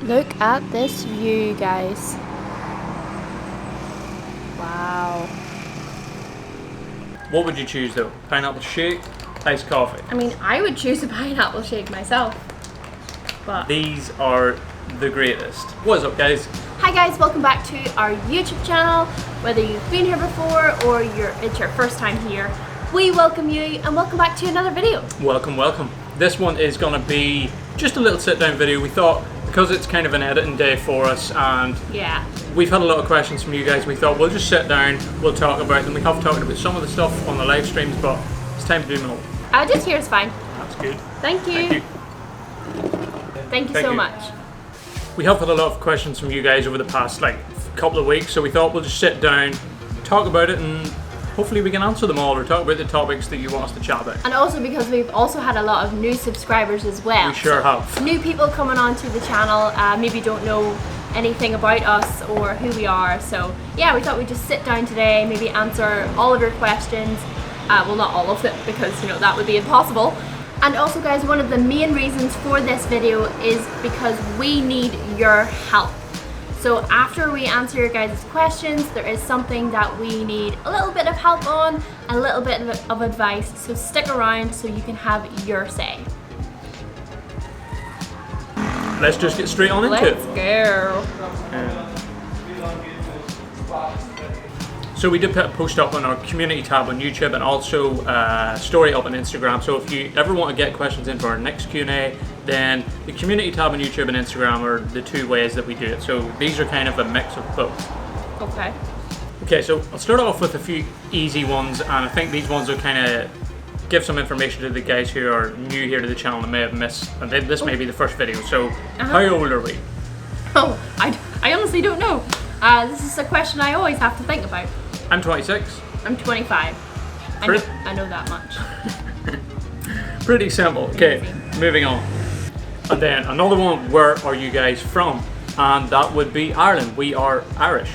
Look at this view, guys. Wow. What would you choose though? Pineapple shake, iced coffee? I mean, I would choose a pineapple shake myself. But These are the greatest. What is up, guys? hi guys, welcome back to our YouTube channel. Whether you've been here before or it's your first time here, we welcome you and welcome back to another video. Welcome, welcome. This one is going to be just a little sit down video. We thought, because it's kind of an editing day for us and Yeah. we've had a lot of questions from you guys, we thought we'll just sit down, we'll talk about them. We have talked about some of the stuff on the live streams, but it's time to do them all. Just here is fine. That's good. Thank you. Thank you so much. We have had a lot of questions from you guys over the past couple of weeks, so we thought we'll just sit down, talk about it, and hopefully we can answer them all or talk about the topics that you want us to chat about. And also because we've also had a lot of new subscribers as well. We sure have. New people coming onto the channel, maybe don't know anything about us or who we are. So yeah, we thought we'd just sit down today, maybe answer all of your questions. Well, not all of them, because that would be impossible. And also guys, one of the main reasons for this video is because we need your help. So after we answer your guys' questions, there is something that we need a little bit of help on, a little bit of advice, so stick around so you can have your say. Let's just get straight on into it. Let's go. So we did put a post up on our community tab on YouTube and also a story up on Instagram. So if you ever want to get questions in for our next Q&A, then the community tab on YouTube and Instagram are the two ways that we do it. So these are kind of a mix of both. Okay. Okay, so I'll start off with a few easy ones, and I think these ones will kind of give some information to the guys who are new here to the channel and may have missed, and this may be the first video. So how old are we? Oh, I honestly don't know. This is a question I always have to think about. I'm 26. I'm 25. I know that much. Pretty simple. Okay, moving on. And then another one, where are you guys from? And that would be Ireland. We are Irish.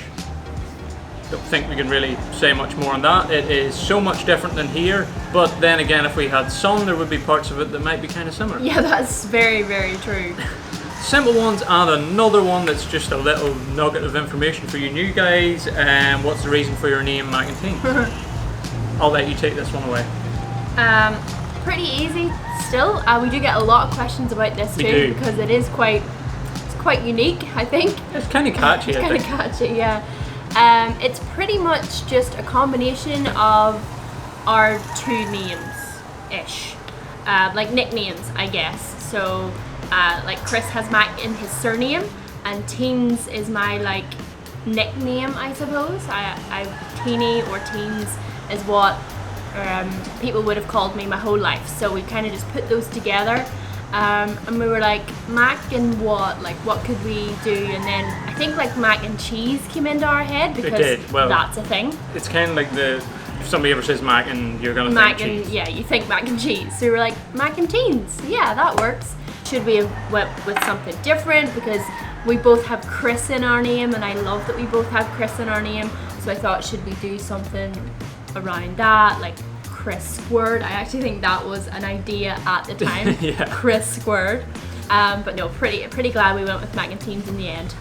Don't think we can really say much more on that. It is so much different than here, but then again, if we had sun, there would be parts of it that might be kind of similar. Yeah, that's very, very true. Simple ones, and another one that's just a little nugget of information for you new guys. What's the reason for your name, Mac and Team? I'll let you take this one away. Pretty easy. Still, we do get a lot of questions about this too, because it's quite unique, I think. It's kind of catchy. It's kind of catchy, yeah. It's pretty much just a combination of our two names-ish, like nicknames, I guess. So. Like Chris has Mac in his surname, and Teens is my nickname, I suppose. Teeny or Teens is what people would have called me my whole life. So we kind of just put those together, and we were like, Mac and what? What could we do? And then I think Mac and cheese came into our head because it did. Well, that's a thing. It's kind of like if somebody ever says Mac and you're gonna Mac think and cheese. yeah, you think Mac and cheese. So we were like, Mac and Teens. Yeah, that works. Should we have went with something different, because we both have Chris in our name, and I love that we both have Chris in our name. So I thought, should we do something around that, like Chris Squared? I actually think that was an idea at the time. Yeah. Chris Squared. But no, pretty glad we went with Mac and Teens in the end.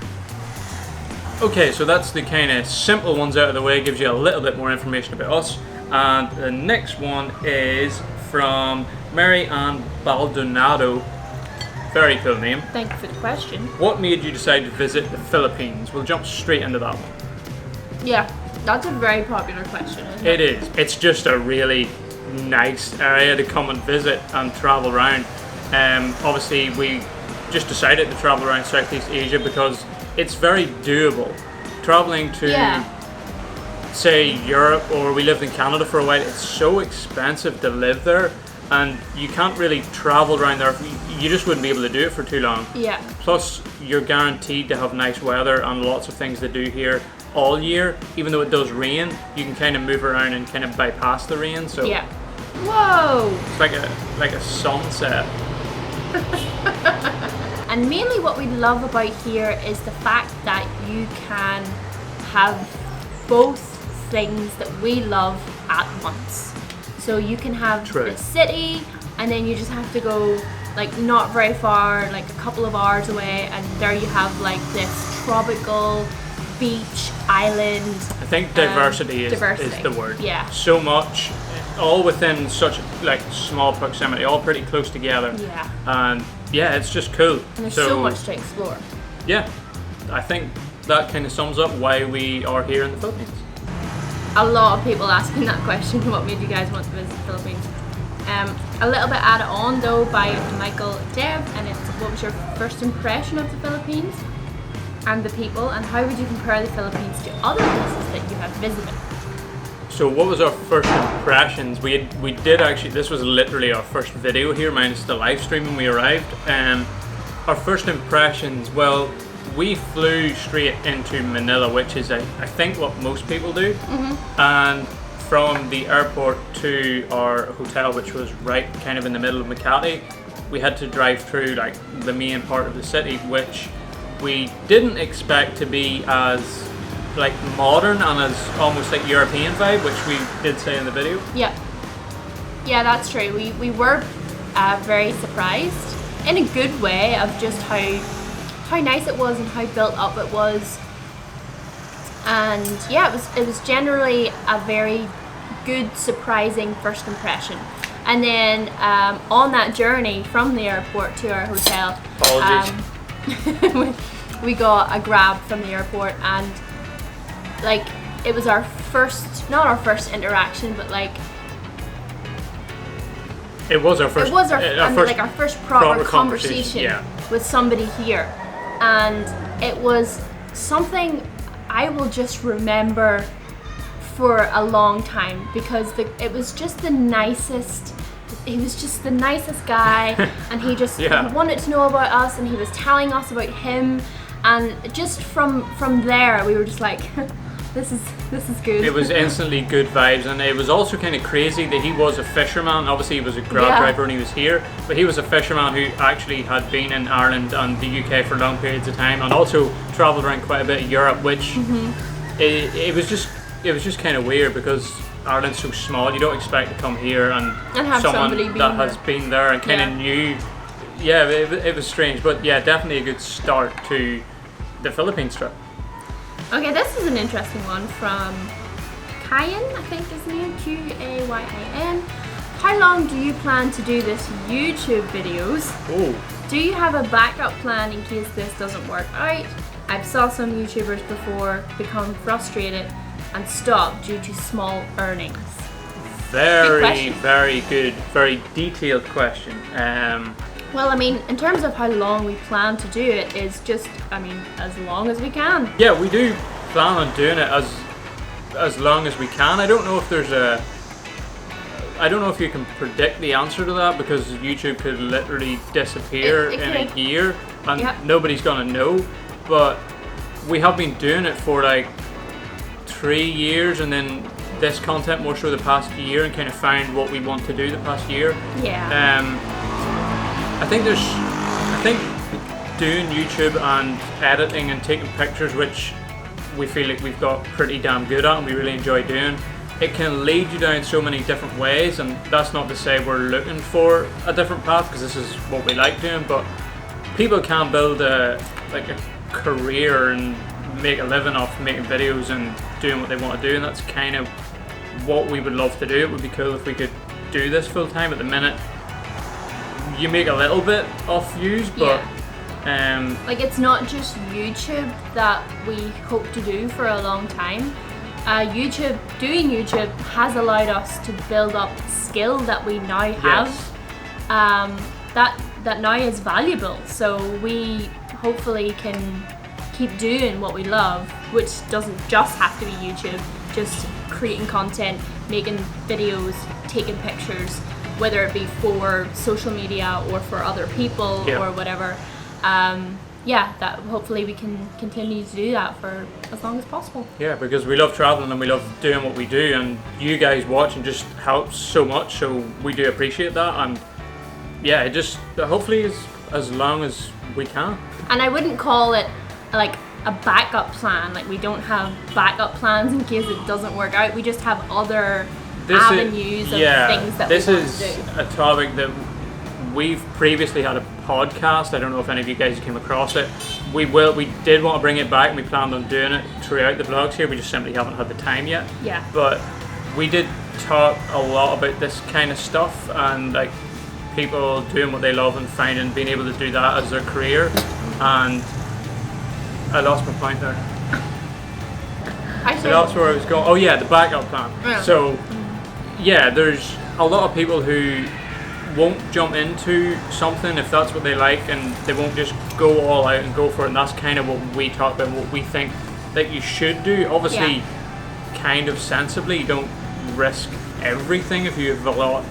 Okay, so that's the kind of simple ones out of the way. Gives you a little bit more information about us. And the next one is from Mary Ann Baldonado. Very cool name. Thank you for the question. What made you decide to visit the Philippines? We'll jump straight into that one. Yeah, that's a very popular question, isn't it? It is. It's just a really nice area to come and visit and travel around. Obviously, we just decided to travel around Southeast Asia because it's very doable. Traveling to, say, Europe, or we lived in Canada for a while, it's so expensive to live there. And you can't really travel around there. You just wouldn't be able to do it for too long. Yeah. Plus, you're guaranteed to have nice weather and lots of things to do here all year. Even though it does rain, you can kind of move around and kind of bypass the rain. So yeah. Whoa. It's like a sunset. And mainly what we love about here is the fact that you can have both things that we love at once. So you can have True. the city, and then you just have to go like not very far, like a couple of hours away, and there you have like this tropical beach island. I think diversity is the word. Yeah. So much, all within such like small proximity, all pretty close together. Yeah. And yeah, it's just cool. And there's so much to explore. Yeah, I think that kind of sums up why we are here in the Philippines. A lot of people ask me that question, what made you guys want to visit the Philippines? A little bit added on though by Michael Dev, and it's what was your first impression of the Philippines and the people, and how would you compare the Philippines to other places that you have visited? So what was our first impressions? We did actually, this was literally our first video here, minus the live stream when we arrived. Our first impressions, well, we flew straight into Manila, which is I think what most people do. Mm-hmm. And from the airport to our hotel, which was right kind of in the middle of Makati, we had to drive through like the main part of the city, which we didn't expect to be as like modern and as almost like European vibe, which we did say in the video. Yeah, that's true. We were very surprised in a good way of just how nice it was and how built up it was. And yeah, it was generally a very good, surprising first impression. And then on that journey from the airport to our hotel, we got a grab from the airport, and like it was our first, not our first interaction, but like it was our first proper conversation with somebody here, and it was something I will just remember for a long time, because it was just the nicest. He was just the nicest guy, and he just he wanted to know about us, and he was telling us about him, and just from there we were just like, this is good. It was instantly good vibes, and it was also kind of crazy that he was a fisherman. Obviously, he was a Grab driver when he was here, but he was a fisherman who actually had been in Ireland and the UK for long periods of time, and also travelled around quite a bit of Europe, which it was just kind of weird, because Ireland's so small. You don't expect to come here and have someone that has there. been there and kind of knew. Yeah, it was strange, but yeah, definitely a good start to the Philippines trip. Okay, this is an interesting one from Kyan, I think his name, Qayin. How long do you plan to do this YouTube videos? Oh. Do you have a backup plan in case this doesn't work out? I've saw some YouTubers before become frustrated and stop due to small earnings. Very good, very detailed question. Well, I mean, in terms of how long we plan to do it, is just, I mean, as long as we can. Yeah, we do plan on doing it as long as we can. I don't know if you can predict the answer to that, because YouTube could literally disappear in a year and nobody's gonna know. But we have been doing it for like 3 years, and then this content more so the past year, and kind of found what we want to do the past year. Yeah. I think doing YouTube and editing and taking pictures, which we feel like we've got pretty damn good at and we really enjoy doing, it can lead you down so many different ways, and that's not to say we're looking for a different path, because this is what we like doing, but people can build a career and make a living off making videos and doing what they want to do, and that's kind of what we would love to do. It would be cool if we could do this full time. At the minute, you make a little bit off views, but like, it's not just YouTube that we hope to do for a long time. Doing YouTube has allowed us to build up skill that we now have, that now is valuable. So we hopefully can keep doing what we love, which doesn't just have to be YouTube, just creating content, making videos, taking pictures, whether it be for social media or for other people or whatever. That hopefully we can continue to do that for as long as possible. Yeah, because we love traveling and we love doing what we do, and you guys watching just helps so much, so we do appreciate that. And yeah, it just hopefully is as long as we can. And I wouldn't call it like a backup plan. Like, we don't have backup plans in case it doesn't work out. We just have other avenues of things that this we want is to do. a topic that we've previously had a podcast. I don't know if any of you guys came across it. We did want to bring it back, and we planned on doing it throughout the vlogs here. We just simply haven't had the time yet. Yeah. But we did talk a lot about this kind of stuff, and like people doing what they love and being able to do that as their career. And I lost my point there. So that's where I was going. Oh yeah, the backup plan. Yeah. So yeah, there's a lot of people who won't jump into something if that's what they like, and they won't just go all out and go for it. And that's kind of what we talk about, what we think that you should do. Obviously, kind of sensibly. You don't risk everything if you have a lot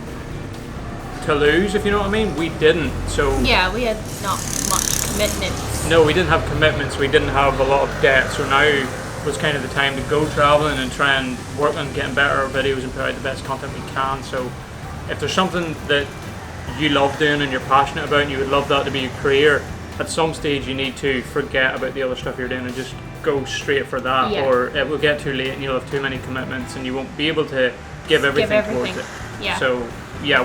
to lose, if you know what I mean. We didn't. So yeah, we had not much commitments. No, we didn't have commitments. We didn't have a lot of debt. So now was kind of the time to go traveling and try and work on getting better videos and put out the best content we can. So if there's something that you love doing and you're passionate about and you would love that to be your career, at some stage you need to forget about the other stuff you're doing and just go straight for that, or it will get too late and you'll have too many commitments and you won't be able to give everything towards it. Yeah. So yeah,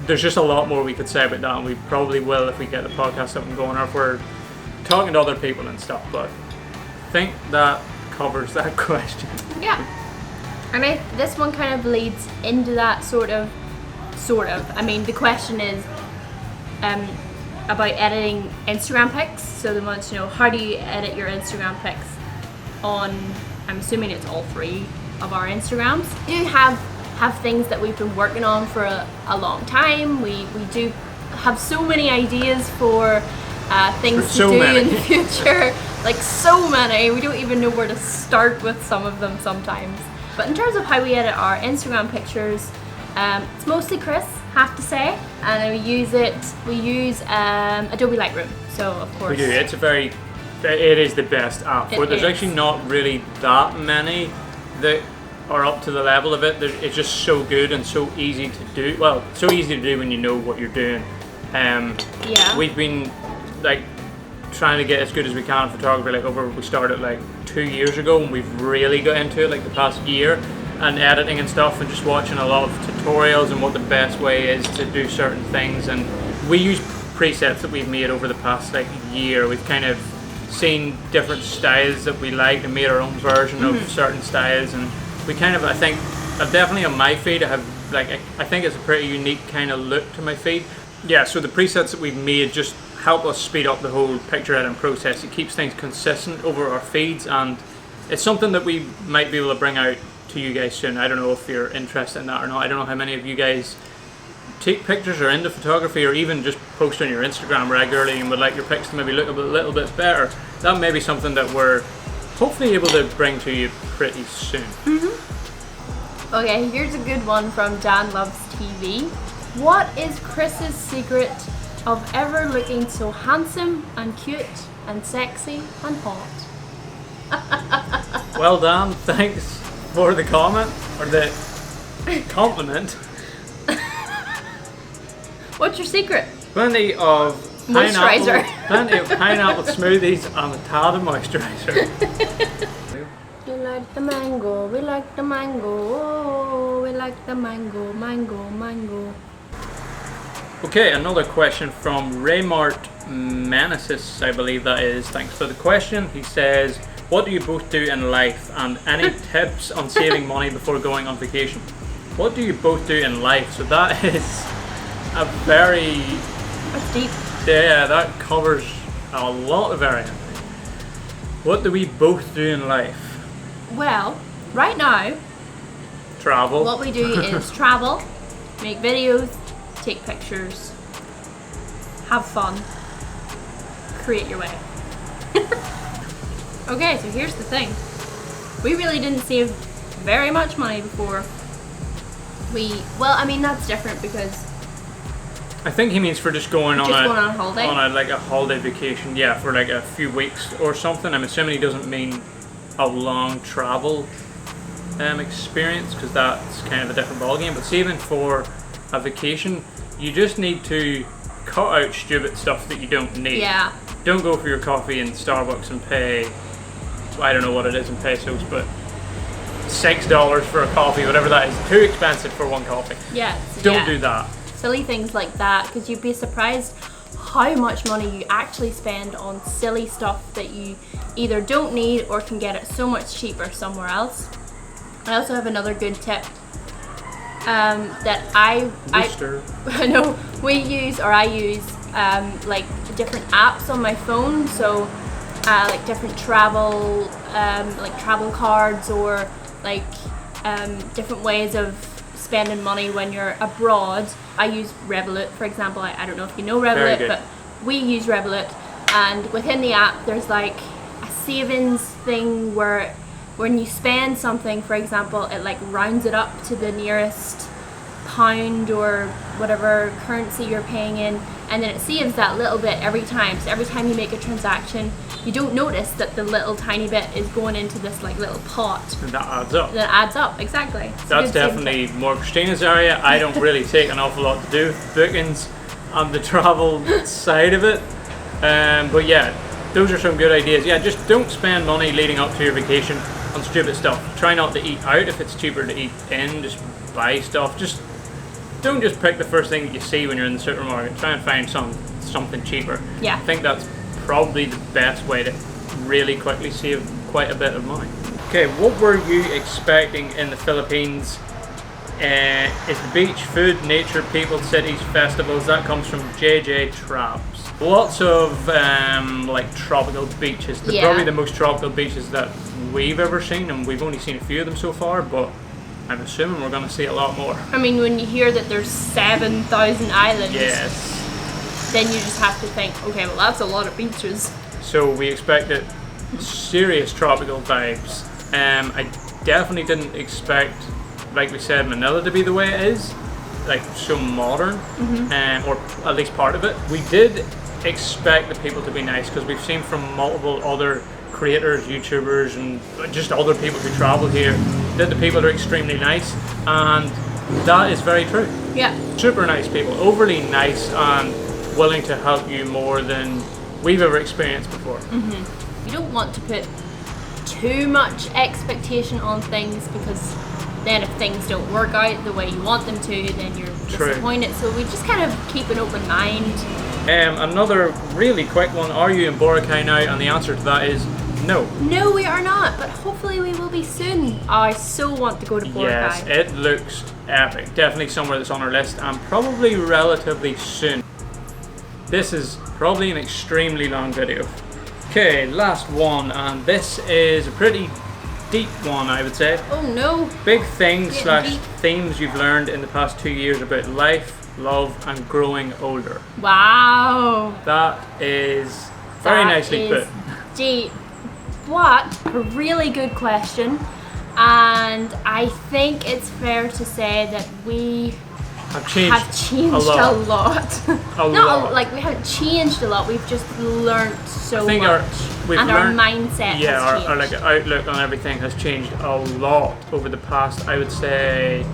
there's just a lot more we could say about that, and we probably will if we get the podcast up and going, or if we're talking to other people and stuff. But I think that covers that question. Yeah. And this one kind of leads into that sort of. I mean, the question is about editing Instagram pics. So they want to know, how do you edit your Instagram pics on, I'm assuming it's all 3 of our Instagrams. We do have things that we've been working on for a long time. We do have so many ideas for things to do in the future. Like so many, we don't even know where to start with some of them sometimes. But in terms of how we edit our Instagram pictures, it's mostly Chris, have to say, and we use Adobe Lightroom. So of course we do. It is the best app. There's actually not really that many that are up to the level of it. It's just so good and so easy to do. Well, so easy to do when you know what you're doing. We've been like trying to get as good as we can in photography. We started like 2 years ago, and we've really got into it like the past year, and editing and stuff, and just watching a lot of tutorials and what the best way is to do certain things. And we use presets that we've made over the past like year. We've kind of seen different styles that we like and made our own version of certain styles, and we kind of, I think, definitely on my feed I have I think it's a pretty unique kind of look to my feed. Yeah, so the presets that we've made just help us speed up the whole picture editing process. It keeps things consistent over our feeds, and it's something that we might be able to bring out to you guys soon. I don't know if you're interested in that or not. I don't know how many of you guys take pictures or into photography, or even just post on your Instagram regularly and would like your pics to maybe look a little bit better. That may be something that we're hopefully able to bring to you pretty soon. Okay, here's a good one from Dan Loves TV. What is Chris's secret of ever looking so handsome and cute and sexy and hot? Well, Dan, thanks for the comment, or the compliment. What's your secret? Plenty of moisturizer. Pineapple smoothies and a tad of moisturizer. We like the mango, we like the mango, we like the mango, mango. Okay, another question from Raymart Menesis, I believe that is. Thanks for the question. He says, what do you both do in life, and any tips on saving money before going on vacation? What do you both do in life? So that is a very... That's deep. Yeah, that covers a lot of area. What do we both do in life? Well, right now, travel. What we do is travel, make videos, take pictures, have fun, create your way. Okay, so here's the thing. We really didn't save very much money before that's different because I think he means for just going on a holiday. On a holiday vacation, yeah, for like a few weeks or something. I'm assuming he doesn't mean a long travel experience, because that's kind of a different ballgame. But saving for a vacation, you just need to cut out stupid stuff that you don't need. Yeah. Don't go for your coffee in Starbucks and pay, I don't know what it is in pesos, but $6 for a coffee, whatever that is, too expensive for one coffee. Yeah. Don't do that. Silly things like that, because you'd be surprised how much money you actually spend on silly stuff that you either don't need or can get it so much cheaper somewhere else. I also have another good tip that I know I use like different apps on my phone, so like different travel cards, or like different ways of spending money when you're abroad. I use Revolut, for example. I don't know if you know Revolut, but we use Revolut, and within the app there's like a savings thing where when you spend something, for example, it like rounds it up to the nearest pound or whatever currency you're paying in, and then it saves that little bit every time. So every time you make a transaction, you don't notice that the little tiny bit is going into this like little pot. And that adds up. That adds up, exactly. It's That's definitely more Christina's area. I don't really take an awful lot to do with bookings on the travel side of it. But yeah, those are some good ideas. Yeah, just don't spend money leading up to your vacation on stupid stuff. Try not to eat out if it's cheaper to eat in. Just buy stuff. Just don't just pick the first thing that you see when you're in the supermarket. Try and find something cheaper. Yeah. I think that's probably the best way to really quickly save quite a bit of money. Okay, what were you expecting in the Philippines? Is the beach, food, nature, people, cities, festivals? That comes from JJ Traps. Lots of like tropical beaches. They're probably the most tropical beaches that we've ever seen, and we've only seen a few of them so far, but I'm assuming we're going to see a lot more. I mean, when you hear that there's 7,000 islands, then you just have to think, okay, well that's a lot of beaches. So we expected serious tropical vibes. I definitely didn't expect, like we said, Manila to be the way it is, like so modern, or at least part of it. We did expect the people to be nice, because we've seen from multiple other creators, YouTubers, and just other people who travel here that the people are extremely nice, and that is very true. Yeah. Super nice people, overly nice and willing to help you more than we've ever experienced before. You don't want to put too much expectation on things, because then if things don't work out the way you want them to, then you're disappointed. So we just kind of keep an open mind. Another really quick one, are you in Boracay now? And the answer to that is no. No, we are not, but hopefully we will be soon. I so want to go to Boracay. Yes, it looks epic. Definitely somewhere that's on our list, and probably relatively soon. This is probably an extremely long video. Okay, last one, and this is a pretty deep one, I would say. Oh no. Big things / themes you've learned in the past 2 years about life, love, and growing older. Wow. That is very nicely put. Deep. What a really good question, and I think it's fair to say that we have changed a lot. Like we haven't changed a lot. We've just learned so much. Our mindset has changed. Our like outlook on everything has changed a lot over the past, I would say,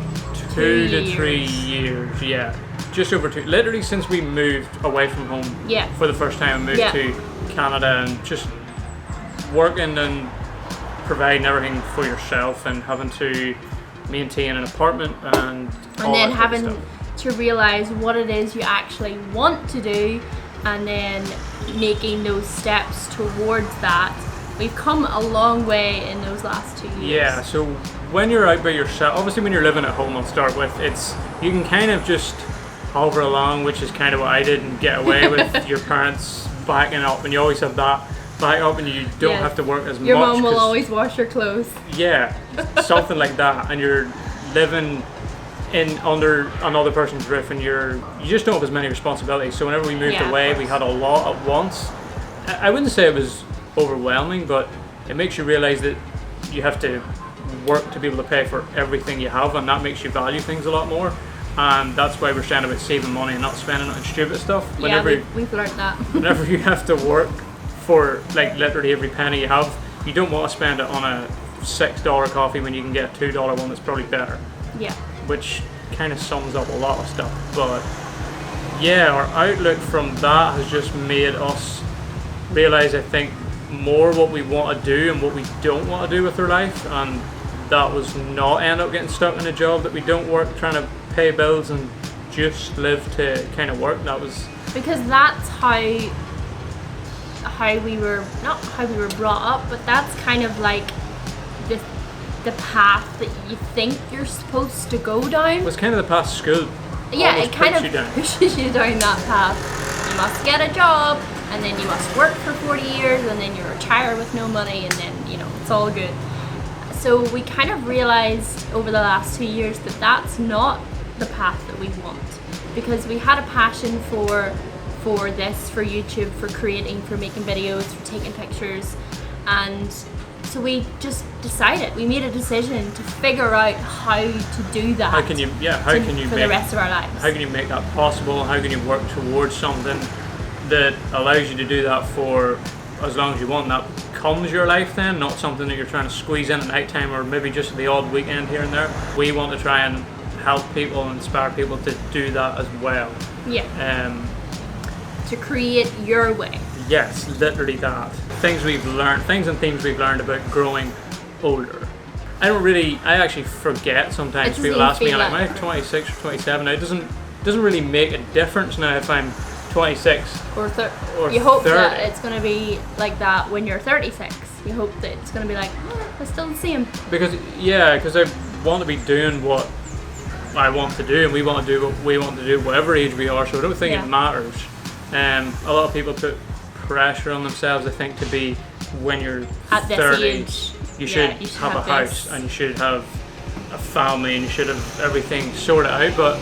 2 to 3 years. Yeah, just over 2. Literally since we moved away from home. Yeah. For the first time, moved to Canada, and just working and providing everything for yourself, and having to maintain an apartment, and then having to realize what it is you actually want to do, and then making those steps towards that. We've come a long way in those last 2 years. Yeah, so when you're out by yourself, obviously when you're living at home, I'll start with, you can kind of just hover along, which is kind of what I did, and get away with your parents backing up, and you always have that back up, and you don't have to work as much. Your mom will always wash your clothes. Yeah, something like that, and you're living under another person's roof, and you just don't have as many responsibilities. So whenever we moved away, we had a lot at once. I wouldn't say it was overwhelming, but it makes you realize that you have to work to be able to pay for everything you have, and that makes you value things a lot more. And that's why we're saying about saving money and not spending it on stupid stuff. We've learned that. Whenever you have to work for like literally every penny you have, you don't want to spend it on a $6 coffee when you can get a $2 one that's probably better. Yeah. Which kind of sums up a lot of stuff. But yeah, our outlook from that has just made us realize, I think, more what we want to do and what we don't want to do with our life, and that was not end up getting stuck in a job that we don't work, trying to pay bills and just live to kind of work. That was because that's how we were, not how we were brought up, but that's kind of like the path that you think you're supposed to go down. It was kind of the path school. Yeah, it kind of pushes you down that path. You must get a job, and then you must work for 40 years, and then you retire with no money, and then, you know, it's all good. So we kind of realized over the last 2 years that that's not the path that we want, because we had a passion for this, for YouTube, for creating, for making videos, for taking pictures, and so we just decided, we made a decision to figure out how to do that. How can you for the rest of our lives? How can you make that possible? How can you work towards something that allows you to do that for as long as you want? That becomes your life then, not something that you're trying to squeeze in at night time or maybe just the odd weekend here and there. We want to try and help people and inspire people to do that as well. Yeah. To create your way. Yes, literally that. Things and themes we've learned about growing older. I actually forget sometimes. People ask me, like, am I 26 or 27? Now, it doesn't really make a difference now if I'm 26 or you hope 30. that it's going to be like that when you're 36. You hope that it's going to be like, it's still the same. Because I want to be doing what I want to do, and we want to do what we want to do whatever age we are, so I don't think it matters. A lot of people put pressure on themselves, I think, to be when you're at 30, this age, you should have a house and you should have a family and you should have everything sorted out. But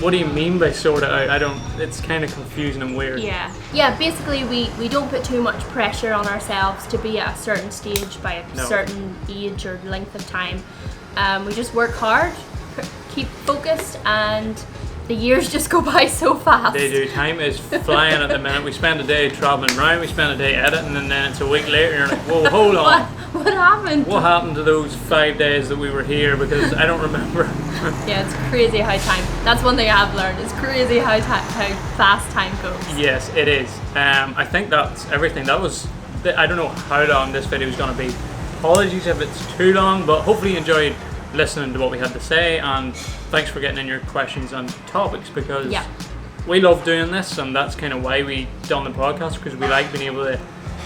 what do you mean by sorted out? It's kind of confusing and weird. Yeah, basically we don't put too much pressure on ourselves to be at a certain stage by a certain age or length of time. We just work hard, keep focused, and the years just go by so fast. They do. Time is flying at the minute. We spend a day traveling around, we spend a day editing, and then it's a week later and you're like, whoa, hold on. What happened? What happened to those 5 days that we were here? Because I don't remember. Yeah, it's crazy how time. That's one thing I've learned. It's crazy how fast time goes. Yes, it is. I think that's everything. I don't know how long this video is going to be. Apologies if it's too long, but hopefully you enjoyed listening to what we had to say, and thanks for getting in your questions and topics, because we love doing this, and that's kind of why we done the podcast, because we like being able to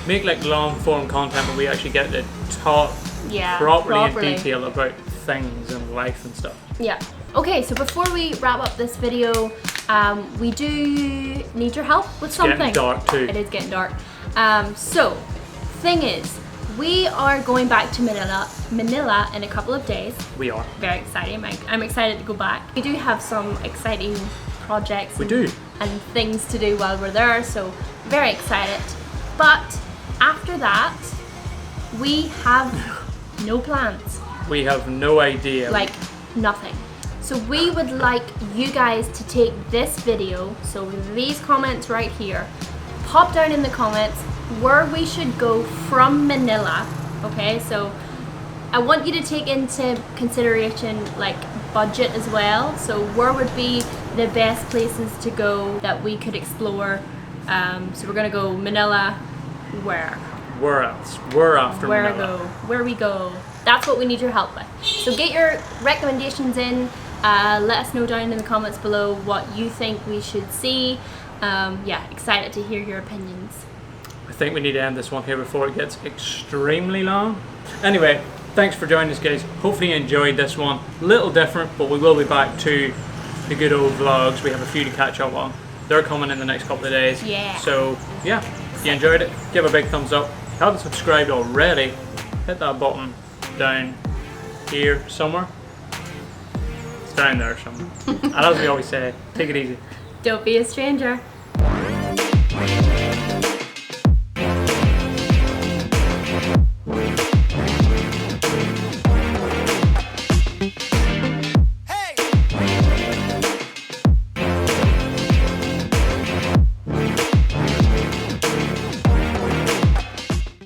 make like long form content where we actually get to talk properly in detail about things and life and stuff. Yeah. Okay, so before we wrap up this video, we do need your help with something. It's getting dark too. It is getting dark. So, thing is, we are going back to Manila in a couple of days. We are. Very exciting. I'm excited to go back. We do have some exciting projects and things to do while we're there, so very excited. But after that, we have no plans. We have no idea. Like, nothing. So we would like you guys to take this video, so these comments right here, pop down in the comments where we should go from Manila. Okay, so I want you to take into consideration like budget as well. So where would be the best places to go that we could explore? So we're gonna go Manila. Where else? Where after Manila? Where we go? That's what we need your help with. So get your recommendations in. Let us know down in the comments below what you think we should see. Excited to hear your opinions. I think we need to end this one here before it gets extremely long. Anyway, thanks for joining us, guys. Hopefully you enjoyed this one. A little different, but we will be back to the good old vlogs. We have a few to catch up on. They're coming in the next couple of days. Yeah. So, yeah, if you enjoyed it, give a big thumbs up. If you haven't subscribed already, hit that button down here somewhere. It's down there somewhere. And as we always say, take it easy. Don't be a stranger.